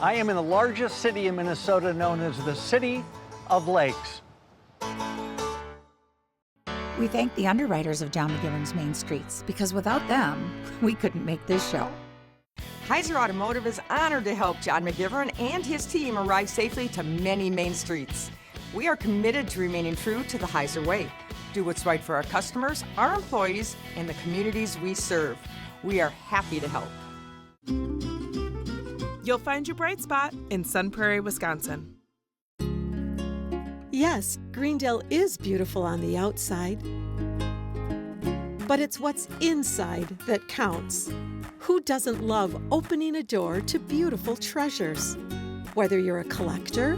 I am in the largest city in Minnesota known as the City of Lakes. We thank the underwriters of John McGivern's Main Streets because without them, we couldn't make this show. Heiser Automotive is honored to help John McGivern and his team arrive safely to many main streets. We are committed to remaining true to the Heiser way. Do what's right for our customers, our employees, and the communities we serve. We are happy to help. You'll find your bright spot in Sun Prairie, Wisconsin. Yes, Greendale is beautiful on the outside, but it's what's inside that counts. Who doesn't love opening a door to beautiful treasures? Whether you're a collector,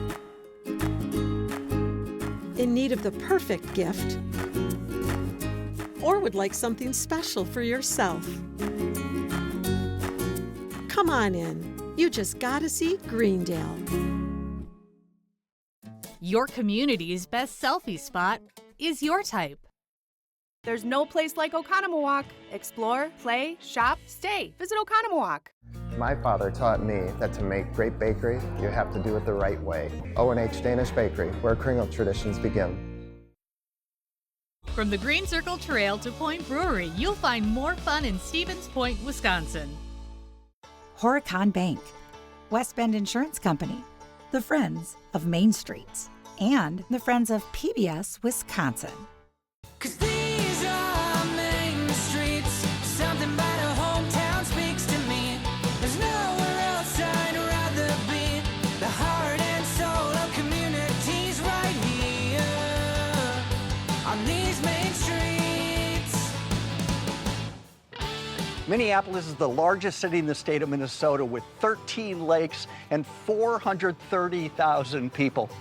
in need of the perfect gift, or would like something special for yourself. Come on in. You just gotta see Greendale. Your community's best selfie spot is your type. There's no place like Oconomowoc. Explore, play, shop, stay. Visit Oconomowoc. My father taught me that to make great bakery, you have to do it the right way. O&H Danish Bakery, where Kringle traditions begin. From the Green Circle Trail to Point Brewery, you'll find more fun in Stevens Point, Wisconsin. Horicon Bank, West Bend Insurance Company, the Friends of Main Streets, and the Friends of PBS Wisconsin. 'Cause these are main streets, something about a hometown speaks to me. There's nowhere else I'd rather be. The heart and soul of communities right here on these main streets. Minneapolis is the largest city in the state of Minnesota with 13 lakes and 430,000 people.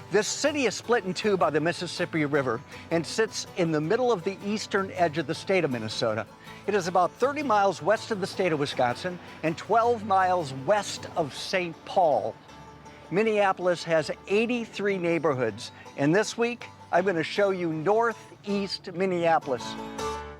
This city is split in two by the Mississippi River and sits in the middle of the eastern edge of the state of Minnesota. It is about 30 miles west of the state of Wisconsin and 12 miles west of St. Paul. Minneapolis has 83 neighborhoods, and this week I'm going to show you northeast Minneapolis.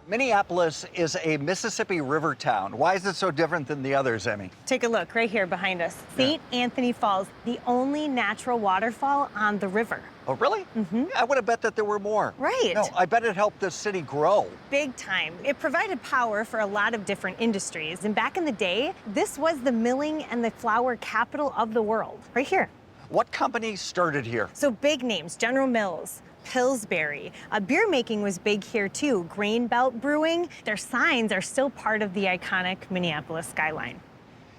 Minneapolis is a Mississippi River town. Why is it so different than the others, Emmy? Take a look right here behind us. St. Anthony Falls, the only natural waterfall on the river. Oh, really? Mm-hmm. I would have bet that there were more. Right. No, I bet it helped the city grow. Big time. It provided power for a lot of different industries. And back in the day, this was the milling and the flour capital of the world, right here. What companies started here? So big names, General Mills, Pillsbury. Beer making was big here too. Grain Belt Brewing. Their signs are still part of the iconic Minneapolis skyline.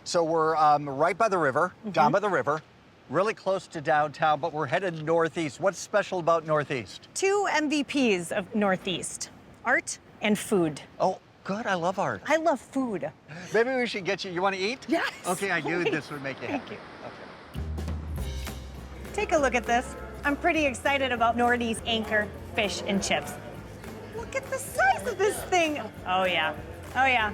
So we're right by the river, down by the river, really close to downtown, but we're headed northeast. What's special about northeast? Two MVPs of Northeast, art and food. Oh, good. I love art. I love food. Maybe we should get you. You want to eat? Yes. Okay, I knew this would make you happy. Thank you. Okay. Take a look at this. I'm pretty excited about Nordy's Anchor Fish and Chips. Look at the size of this thing. Oh, yeah. Oh, yeah.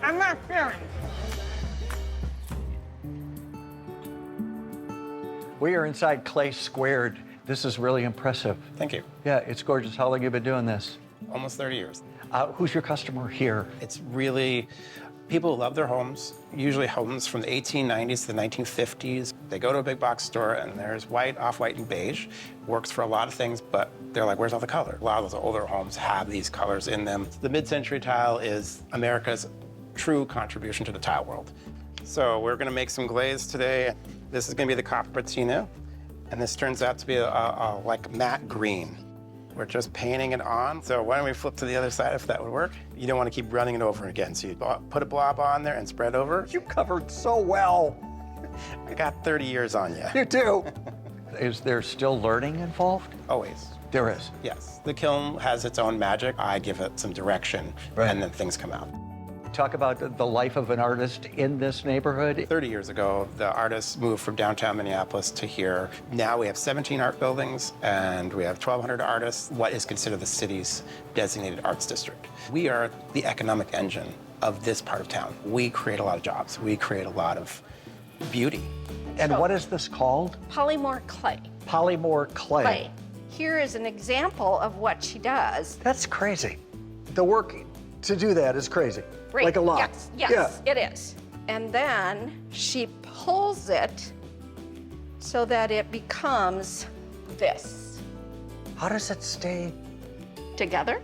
I'm not sharing. We are inside Clay Squared. This is really impressive. Thank you. Yeah, it's gorgeous. How long have you been doing this? Almost 30 years. Who's your customer here? It's really people who love their homes, usually homes from the 1890s to the 1950s. They go to a big box store and there's white, off-white, and beige. Works for a lot of things, but they're like, where's all the color? A lot of those older homes have these colors in them. The mid-century tile is America's true contribution to the tile world. So we're gonna make some glaze today. This is gonna be the copper patina, and this turns out to be a like matte green. We're just painting it on. So why don't we flip to the other side if that would work? You don't want to keep running it over again. So you put a blob on there and spread over. You covered so well. I got 30 years on you. You do. Is there still learning involved? Always. There is? Yes. The kiln has its own magic. I give it some direction, and then things come out. Talk about the life of an artist in this neighborhood. 30 years ago, the artists moved from downtown Minneapolis to here. Now we have 17 art buildings, and we have 1,200 artists, what is considered the city's designated arts district. We are the economic engine of this part of town. We create a lot of jobs. We create a lot of beauty. And what is this called? Polymorph clay. Polymorph clay. Here is an example of what she does. That's crazy. The work to do that is crazy. Right. Like a lot. Yes, it is. And then she pulls it so that it becomes this. How does it stay together?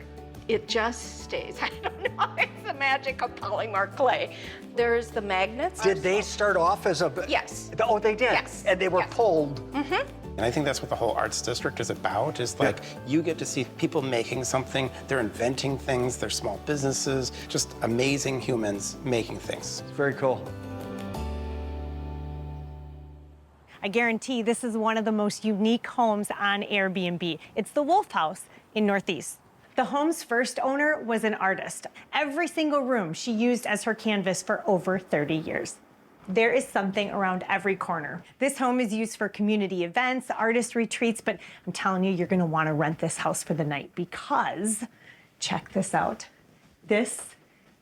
It just stays. I don't know. It's the magic of polymer clay. There's the magnets. Did they start off as a... Yes. Oh, they did? Yes. And they were pulled. And I think that's what the whole arts district is about, is like you get to see people making something, they're inventing things, they're small businesses, just amazing humans making things. It's very cool. I guarantee this is one of the most unique homes on Airbnb. It's the Wolf House in Northeast. The home's first owner was an artist. Every single room she used as her canvas for over 30 years. There is something around every corner. This home is used for community events, artist retreats, but I'm telling you, you're gonna wanna rent this house for the night because, check this out. This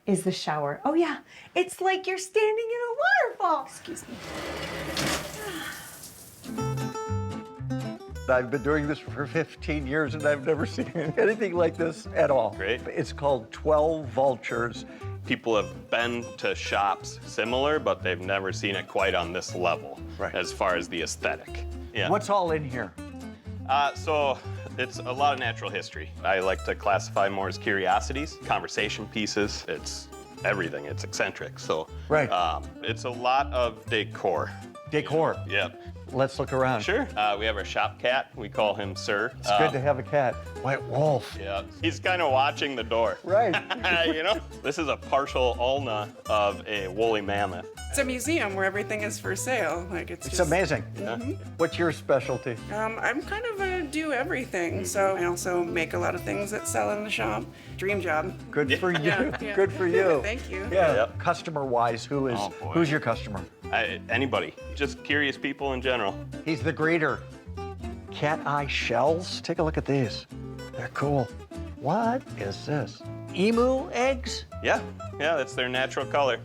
is the shower. Oh yeah, it's like you're standing in a waterfall. Excuse me. I've been doing this for 15 years and I've never seen anything like this at all. Great. It's called 12 Vultures. People have been to shops similar, but they've never seen it quite on this level as far as the aesthetic. Yeah. What's all in here? So it's a lot of natural history. I like to classify more as curiosities, conversation pieces. It's everything. It's eccentric. So it's a lot of decor. Decor? Yeah. Let's look around. Sure. We have our shop cat. We call him Sir. It's good to have a cat. White wolf. Yeah. He's kind of watching the door. Right. You know? This is a partial ulna of a woolly mammoth. It's a museum where everything is for sale. Like it's just amazing. What's your specialty? I'm kind of a do everything. So I also make a lot of things that sell in the shop. Dream job. Good for you. Yeah. Good for you. Thank you. Yeah. Yep. Customer-wise, who's your customer? Anybody. Just curious people in general. He's the greeter. Cat eye shells. Take a look at these. They're cool. What is this? Emu eggs? Yeah. Yeah, that's their natural color.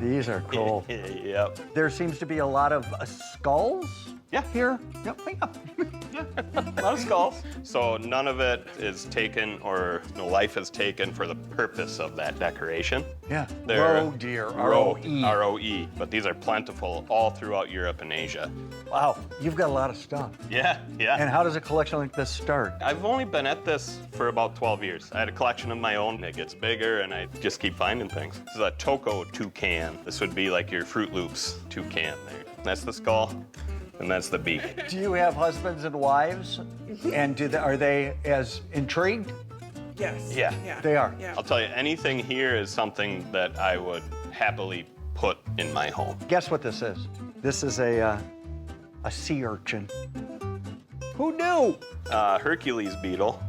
These are cool. Yep. There seems to be a lot of skulls here. Yep. A lot of skulls. So none of it is taken or no life is taken for the purpose of that decoration. Yeah. They're Roe deer, R-O-E. R-O-E. But these are plentiful all throughout Europe and Asia. Wow, you've got a lot of stuff. Yeah, yeah. And how does a collection like this start? I've only been at this for about 12 years. I had a collection of my own. It gets bigger and I just keep finding things. This is a Toco toucan. This would be like your Fruit Loops toucan there. That's the skull. And that's the beak. Do you have husbands and wives? And are they as intrigued? Yes. Yeah. They are? Yeah. I'll tell you, anything here is something that I would happily put in my home. Guess what this is? This is a sea urchin. Who knew? Hercules beetle.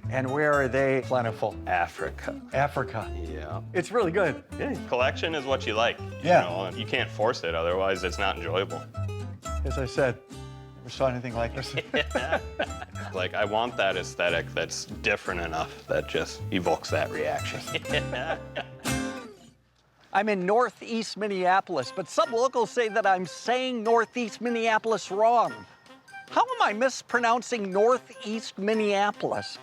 And where are they plentiful? Africa. Africa. Yeah. It's really good. Yeah. Collection is what you like. Yeah. You can't force it, otherwise it's not enjoyable. As I said, never saw anything like this. Like, I want that aesthetic that's different enough that just evokes that reaction. I'm in Northeast Minneapolis, but some locals say that I'm saying Northeast Minneapolis wrong. How am I mispronouncing Northeast Minneapolis?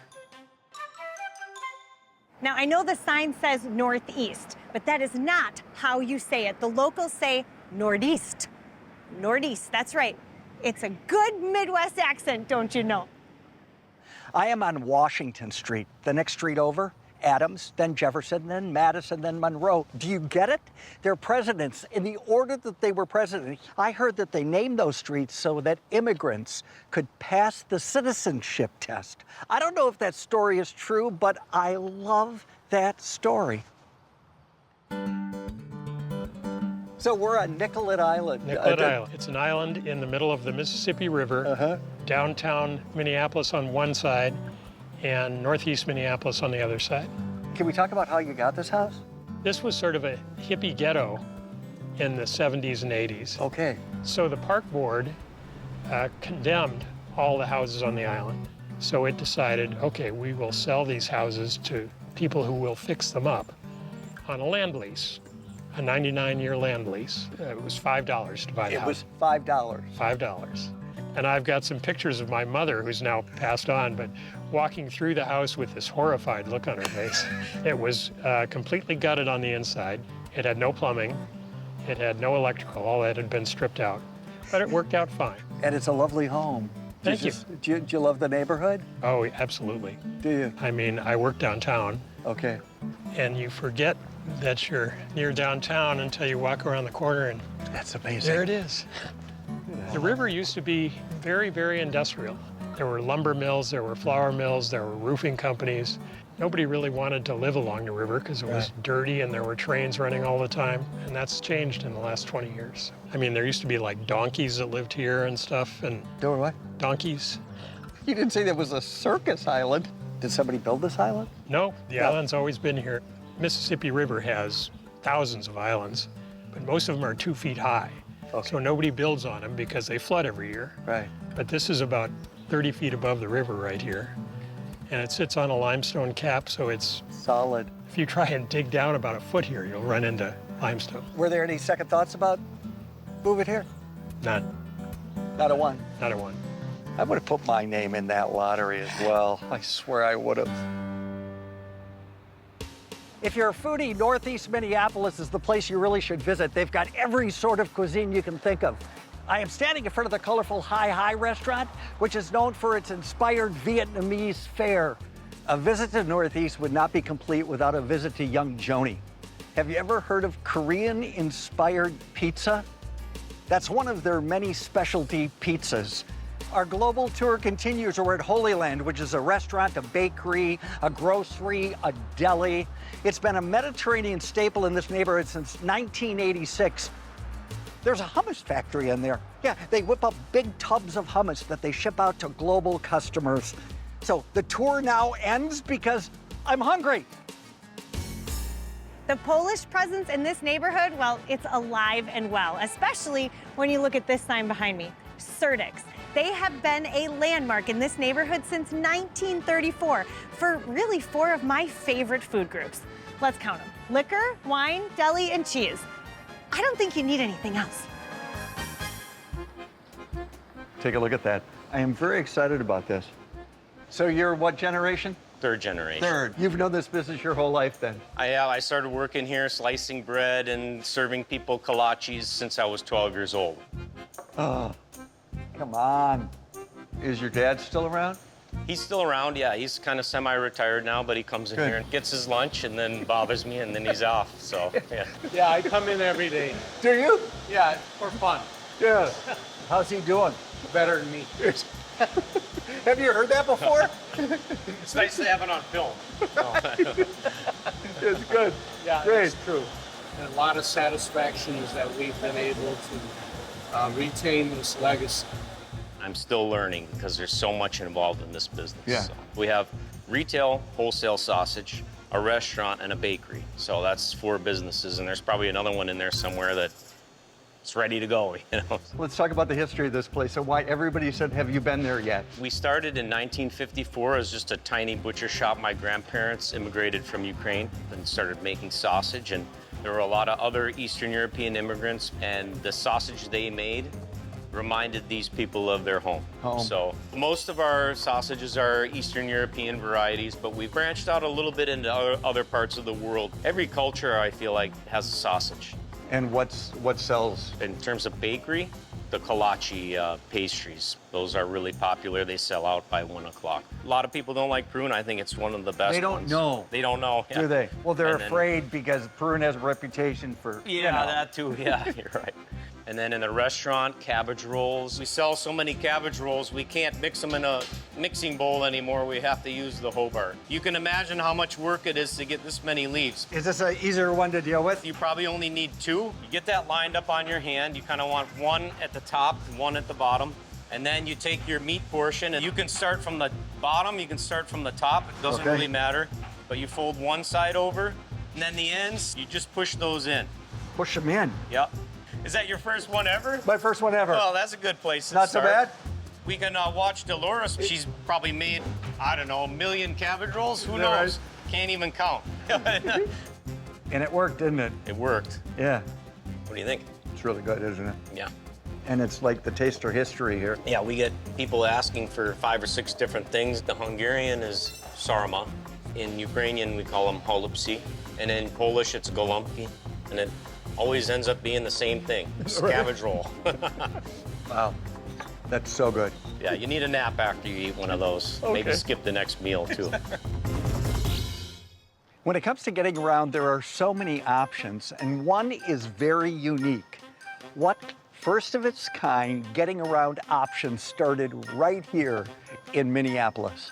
Now, I know the sign says Northeast, but that is not how you say it. The locals say Northeast. Northeast, that's right. It's a good Midwest accent, don't you know? I am on Washington Street. The next street over, Adams, then Jefferson, then Madison, then Monroe. Do you get it? They're presidents in the order that they were president. I heard that they named those streets so that immigrants could pass the citizenship test. I don't know if that story is true, but I love that story. So we're on Nicollet Island. Nicollet Island. It's an island in the middle of the Mississippi River, downtown Minneapolis on one side, and northeast Minneapolis on the other side. Can we talk about how you got this house? This was sort of a hippie ghetto in the 70s and 80s. Okay. So the park board condemned all the houses on the island. So it decided, okay, we will sell these houses to people who will fix them up on a land lease. A 99-year land lease. It was $5 to buy the house. It was $5. $5. And I've got some pictures of my mother, who's now passed on, but walking through the house with this horrified look on her face. It was completely gutted on the inside. It had no plumbing. It had no electrical. All that had been stripped out. But it worked out fine. And it's a lovely home. Thank you. Do you love the neighborhood? Oh, absolutely. Do you? I mean, I work downtown. Okay. And you forget that you're near downtown until you walk around the corner and that's amazing. There it is. The river used to be very, very industrial. There were lumber mills, there were flour mills, there were roofing companies. Nobody really wanted to live along the river because it was dirty and there were trains running all the time. And that's changed in the last 20 years. I mean, there used to be like donkeys that lived here and stuff. And there were what? Donkeys. You didn't say there was a circus island. Did somebody build this island? No, the island's always been here. Mississippi River has thousands of islands, but most of them are 2 feet high. Okay. So nobody builds on them because they flood every year. Right. But this is about 30 feet above the river right here. And it sits on a limestone cap, so it's solid. If you try and dig down about a foot here, you'll run into limestone. Were there any second thoughts about moving here? None. Not a one? Not a one. I would have put my name in that lottery as well. I swear I would have. If you're a foodie, Northeast Minneapolis is the place you really should visit. They've got every sort of cuisine you can think of. I am standing in front of the colorful Hi Hi restaurant, which is known for its inspired Vietnamese fare. A visit to Northeast would not be complete without a visit to young Joni. Have you ever heard of Korean-inspired pizza? That's one of their many specialty pizzas. Our global tour continues. We're at Holy Land, which is a restaurant, a bakery, a grocery, a deli. It's been a Mediterranean staple in this neighborhood since 1986. There's a hummus factory in there. Yeah, they whip up big tubs of hummus that they ship out to global customers. So the tour now ends because I'm hungry. The Polish presence in this neighborhood, well, it's alive and well, especially when you look at this sign behind me, Surdyk's. They have been a landmark in this neighborhood since 1934 for really 4 of my favorite food groups. Let's count them: liquor, wine, deli, and cheese. I don't think you need anything else. Take a look at that. I am very excited about this. So you're what generation? Third generation. Third. You've known this business your whole life then? I started working here, slicing bread and serving people kolaches since I was 12 years old. Oh, come on. Is your dad still around? He's still around, yeah. He's kind of semi-retired now, but he comes in here and gets his lunch and then bothers me and then he's off, so, yeah. Yeah, I come in every day. Do you? Yeah, for fun. Yeah. How's he doing? Better than me. Have you heard that before? It's nice to have it on film. It's good. Yeah, great. It's true. And a lot of satisfaction is that we've been able to retain this legacy. I'm still learning because there's so much involved in this business. Yeah. So we have retail, wholesale sausage, a restaurant, and a bakery. So that's 4 businesses, and there's probably another one in there somewhere that it's ready to go, you know. Let's talk about the history of this place and why everybody said, have you been there yet? We started in 1954 as just a tiny butcher shop. My grandparents immigrated from Ukraine and started making sausage, and there were a lot of other Eastern European immigrants, and the sausage they made reminded these people of their home. So most of our sausages are Eastern European varieties, but we've branched out a little bit into other parts of the world. Every culture, I feel like, has a sausage. And what sells? In terms of bakery, the kolache pastries. Those are really popular. They sell out by 1 o'clock. A lot of people don't like prune. I think it's one of the best They don't ones. know. They don't know. Yeah. Do they? Well, they're And then- afraid because prune has a reputation for, Yeah, you know. that too. Yeah, you're right. And then in the restaurant, cabbage rolls. We sell so many cabbage rolls, we can't mix them in a mixing bowl anymore. We have to use the Hobart. You can imagine how much work it is to get this many leaves. Is this an easier one to deal with? You probably only need 2. You get that lined up on your hand. You kind of want 1 at the top, 1 at the bottom. And then you take your meat portion, and you can start from the bottom, you can start from the top. It doesn't really matter. But you fold one side over, and then the ends, you just push those in. Push them in? Yep. Is that your first one ever? My first one ever. Oh, that's a good place to Not start. so bad? We can watch Lourdes. She's probably made, I don't know, 1 million cabbage rolls. Who Is that knows? Can't even count. And it worked, didn't it? It worked. Yeah. What do you think? It's really good, isn't it? Yeah. And it's like the taster history here. Yeah, we get people asking for 5 or 6 different things. The Hungarian is sarma. In Ukrainian, we call them holubci. And in Polish, it's gołąbki. And it always ends up being the same thing, scavenge roll. Wow, that's so good. Yeah, you need a nap after you eat one of those. Okay. Maybe skip the next meal, too. When it comes to getting around, there are so many options, and one is very unique. What first of its kind getting around option started right here in Minneapolis.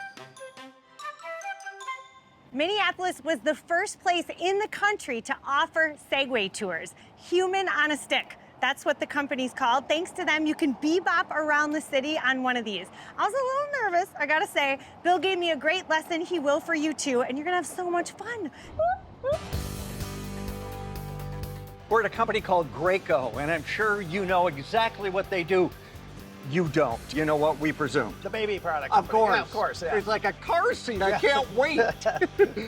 Minneapolis was the first place in the country to offer Segway Tours, human on a stick. That's what the company's called. Thanks to them, you can bebop around the city on one of these. I was a little nervous, I gotta say. Bill gave me a great lesson, he will for you too, and you're gonna have so much fun. We're at a company called Graco, and I'm sure you know exactly what they do. You don't. You know what, we presume? The baby product. Of course. Yeah, of course, yeah. It's like a car seat. I can't wait.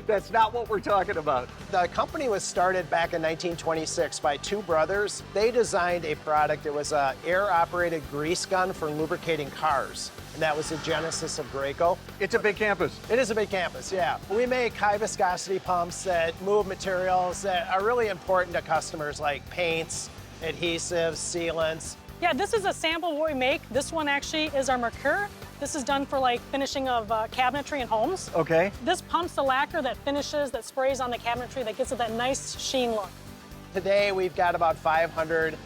That's not what we're talking about. The company was started back in 1926 by 2 brothers. They designed a product. It was an air-operated grease gun for lubricating cars. And that was the genesis of Graco. It's a big campus. It is a big campus, yeah. We make high viscosity pumps that move materials that are really important to customers like paints, adhesives, sealants. Yeah, this is a sample of what we make. This one actually is our Mercure. This is done for like finishing of cabinetry in homes. Okay. This pumps the lacquer that finishes, that sprays on the cabinetry, that gives it that nice sheen look. Today we've got about 500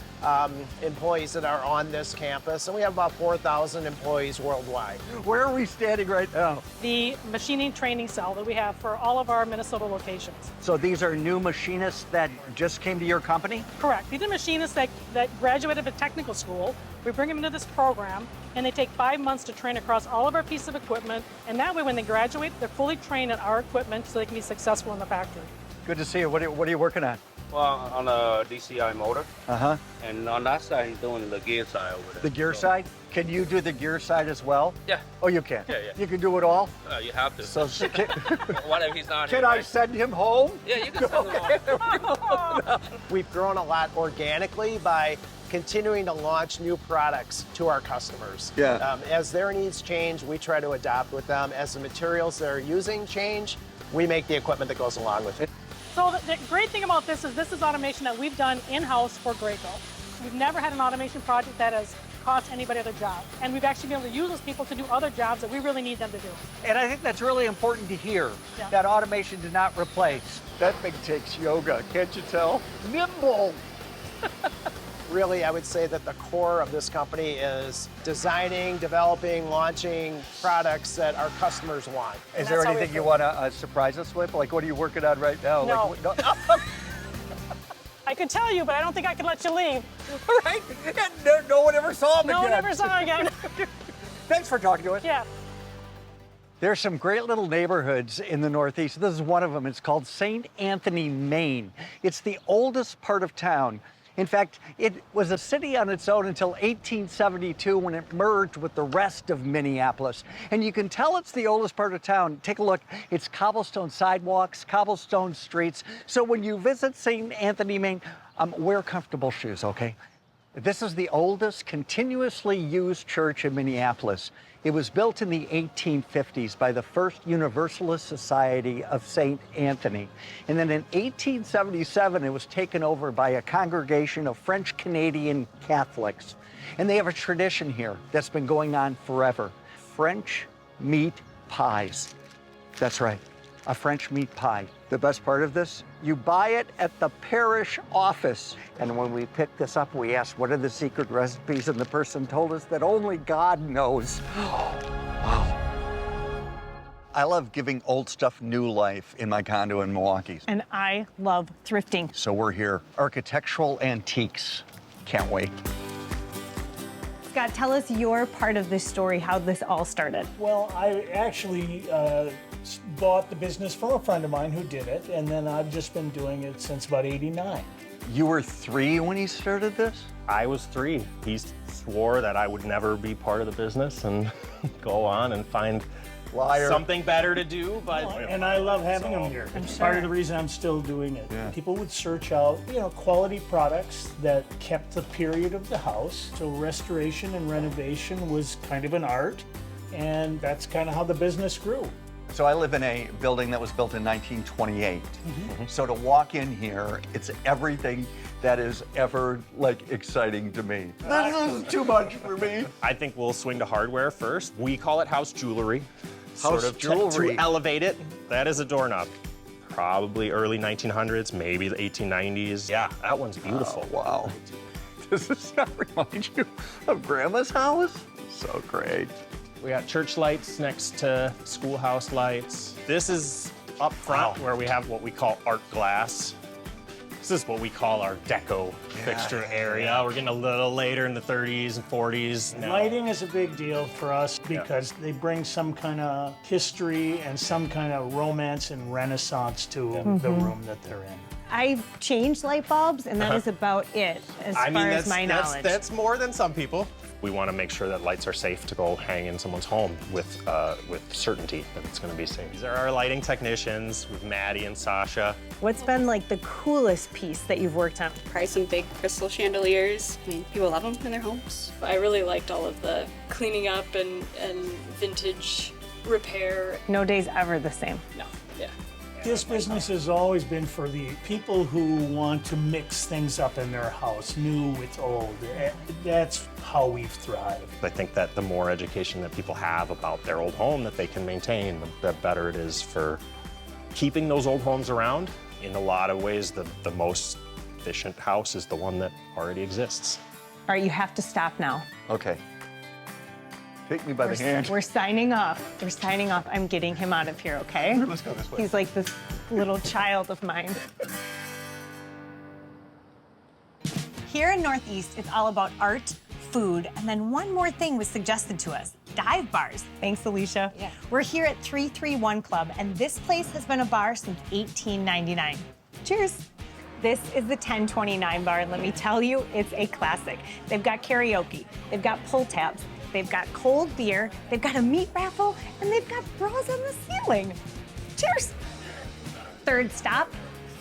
employees that are on this campus, and we have about 4,000 employees worldwide. Where are we standing right now? The machining training cell that we have for all of our Minnesota locations. So these are new machinists that just came to your company? Correct. These are machinists that graduated from technical school. We bring them into this program, and they take 5 months to train across all of our pieces of equipment, and that way when they graduate, they're fully trained on our equipment so they can be successful in the factory. Good to see you. What are you working on? Well, on a DCI motor. Uh-huh. And on that side, he's doing the gear side over there. The gear side? Can you do the gear side as well? Yeah. Oh, you can? Yeah, yeah. You can do it all? You have to. So, What if he's not can here, I right? send him home? Yeah, you can send him home. We've grown a lot organically by continuing to launch new products to our customers. Yeah. As their needs change, we try to adapt with them. As the materials they're using change, we make the equipment that goes along with it. So the great thing about this is automation that we've done in-house for Graco. We've never had an automation project that has cost anybody other job. And we've actually been able to use those people to do other jobs that we really need them to do. And I think that's really important to hear, Yeah. that automation did not replace. That thing takes yoga, can't you tell? Nimble. Really, I would say that the core of this company is designing, developing, launching products that our customers want. Is there anything you want to surprise us with? Like, what are you working on right now? No. Like, I could tell you, but I don't think I could let you leave. Right? No one ever saw him No again. one ever saw him again. Thanks for talking to us. Yeah. There's some great little neighborhoods in the Northeast. This is one of them. It's called St. Anthony, Maine. It's the oldest part of town. In fact, it was a city on its own until 1872 when it merged with the rest of Minneapolis. And you can tell it's the oldest part of town. Take a look. It's cobblestone sidewalks, cobblestone streets. So when you visit St. Anthony, Maine, wear comfortable shoes, okay? This is the oldest continuously used church in Minneapolis. It was built in the 1850s by the First Universalist Society of St. Anthony. And then in 1877, it was taken over by a congregation of French-Canadian Catholics. And they have a tradition here that's been going on forever. French meat pies. That's right, a French meat pie. The best part of this? You buy it at the parish office. And when we picked this up, we asked, what are the secret recipes? And the person told us that only God knows. Wow. I love giving old stuff new life in my condo in Milwaukee. And I love thrifting. So we're here. Architectural antiques. Can't wait. Scott, tell us your part of this story, how this all started. Well, I actually bought the business from a friend of mine who did it, and then I've just been doing it since about '89. You were 3 when he started this? I was 3. He swore that I would never be part of the business and go on and find Liar. something better to do, but... And I love having them here. It's part of the reason I'm still doing it. Yeah. People would search out, quality products that kept the period of the house. So restoration and renovation was kind of an art, and that's kind of how the business grew. So I live in a building that was built in 1928. So to walk in here, it's everything that is ever exciting to me. This is too much for me. I think we'll swing to hardware first. We call it house jewelry. House jewelry. To elevate it. That is a doorknob. Probably early 1900s, maybe the 1890s. Yeah, that one's beautiful. Oh, wow. Does that remind you of Grandma's house? So great. We got church lights next to schoolhouse lights. This is up front where we have what we call art glass. This is what we call our deco fixture area. We're getting a little later in the 30s and 40s. now. Lighting is a big deal for us because they bring some kind of history and some kind of romance and renaissance to the room that they're in. I've changed light bulbs, and that is about it as far as my knowledge. That's more than some people. We want to make sure that lights are safe to go hang in someone's home with certainty that it's going to be safe. These are our lighting technicians with Maddie and Sasha. What's been the coolest piece that you've worked on? Probably some big crystal chandeliers. I mean, people love them in their homes. I really liked all of the cleaning up and vintage repair. No day's ever the same. No, yeah. This business has always been for the people who want to mix things up in their house, new with old. That's how we've thrived. I think that the more education that people have about their old home that they can maintain, the better it is for keeping those old homes around. In a lot of ways, the most efficient house is the one that already exists. All right, you have to stop now. Okay. Take me by the hand. We're signing off. We're signing off. I'm getting him out of here, okay? Let's go this way. He's like this little child of mine. Here in Northeast, it's all about art, food, and then one more thing was suggested to us, dive bars. Thanks, Alicia. Yeah. We're here at 331 Club, and this place has been a bar since 1899. Cheers. This is the 1029 bar, and let me tell you, it's a classic. They've got karaoke, they've got pull tabs, they've got cold beer, they've got a meat raffle, and they've got bras on the ceiling. Cheers. Third stop,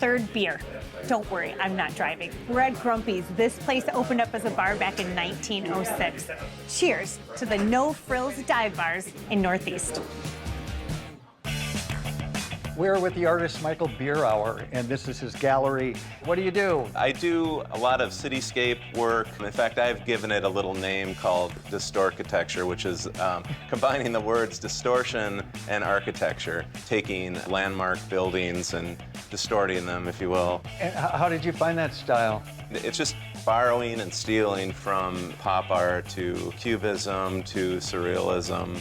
third beer. Don't worry, I'm not driving. We're at Grumpy's. This place opened up as a bar back in 1906. Cheers to the no-frills dive bars in Northeast. We're with the artist Michael Birawer, and this is his gallery. What do you do? I do a lot of cityscape work. In fact, I've given it a little name called Distorchitecture, which is combining the words distortion and architecture, taking landmark buildings and distorting them, if you will. And how did you find that style? It's just borrowing and stealing from pop art to cubism to surrealism.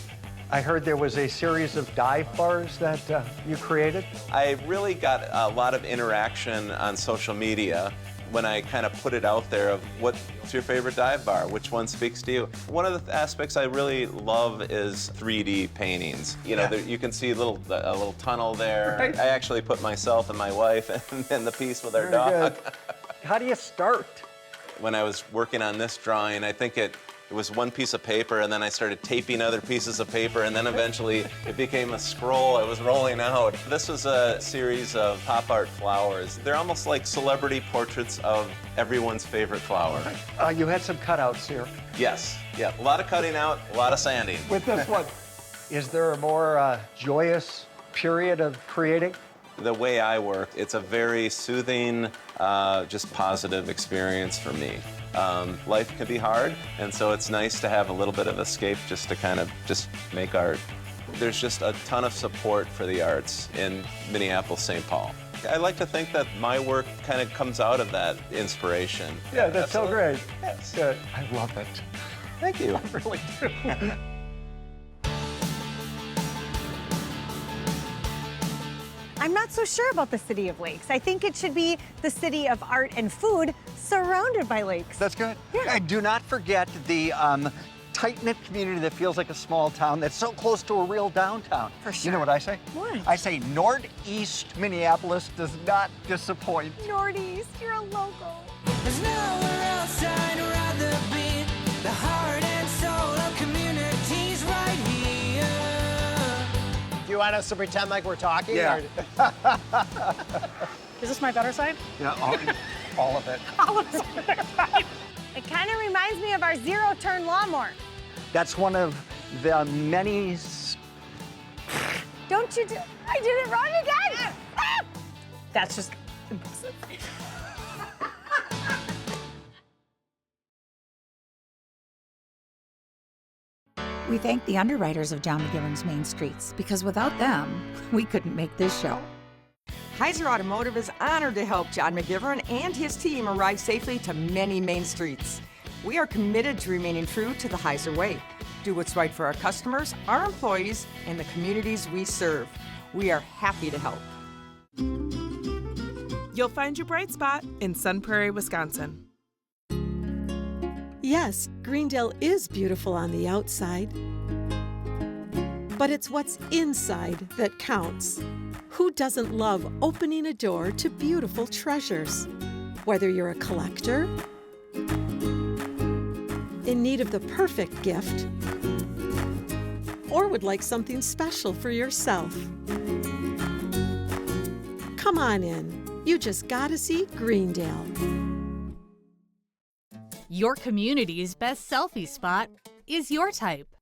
I heard there was a series of dive bars that you created. I really got a lot of interaction on social media when I kind of put it out there of what's your favorite dive bar, which one speaks to you. One of the aspects I really love is 3D paintings. You know, you can see a little tunnel there. Right. I actually put myself and my wife in the piece with our dog. Good. How do you start? When I was working on this drawing, I think it was one piece of paper, and then I started taping other pieces of paper, and then eventually it became a scroll. It was rolling out. This was a series of pop art flowers. They're almost like celebrity portraits of everyone's favorite flower. You had some cutouts here. Yes, yeah, a lot of cutting out, a lot of sanding. With this one, is there a more joyous period of creating? The way I work, it's a very soothing, just positive experience for me. Life can be hard, and so it's nice to have a little bit of escape just to kind of just make art. There's just a ton of support for the arts in Minneapolis, St. Paul. I like to think that my work kind of comes out of that inspiration. Yeah, that's Absolutely. so great. Yes. Good. I love it. Thank you. I really do. I'm not so sure about the City of Lakes. I think it should be the city of art and food surrounded by lakes. That's good. Yeah. Do not forget the tight-knit community that feels like a small town that's so close to a real downtown. For sure. You know what I say? What? I say Northeast Minneapolis does not disappoint. Northeast, you're a logo. There's nowhere else I'd rather be. The heart and soul of communities right here. you want us to pretend like we're talking? Yeah. Is this my better side? Yeah, all of it. All of it. It kind of reminds me of our zero-turn lawnmower. That's one of the many. Don't you do, I did it wrong again! Ah! That's just impressive. We thank the underwriters of John McGivern's Main Streets because without them, we couldn't make this show. Heiser Automotive is honored to help John McGivern and his team arrive safely to many main streets. We are committed to remaining true to the Heiser way. Do what's right for our customers, our employees, and the communities we serve. We are happy to help. You'll find your bright spot in Sun Prairie, Wisconsin. Yes, Greendale is beautiful on the outside, but it's what's inside that counts. Who doesn't love opening a door to beautiful treasures? Whether you're a collector, in need of the perfect gift, or would like something special for yourself. Come on in. You just gotta see Greendale. Your community's best selfie spot is your type.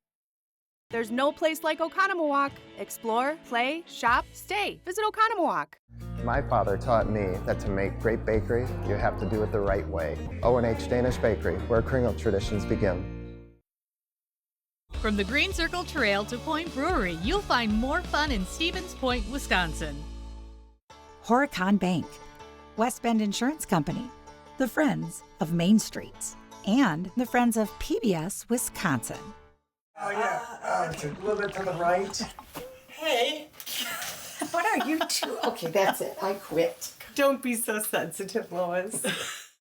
There's no place like Oconomowoc. Explore, play, shop, stay. Visit Oconomowoc. My father taught me that to make great bakery, you have to do it the right way. O&H Danish Bakery, where kringle traditions begin. From the Green Circle Trail to Point Brewery, you'll find more fun in Stevens Point, Wisconsin. Horicon Bank, West Bend Insurance Company, the Friends of Main Streets, and the Friends of PBS Wisconsin. Oh, yeah. It's a little bit to the right. Hey, what are you two? Okay, that's it. I quit. Don't be so sensitive, Lois.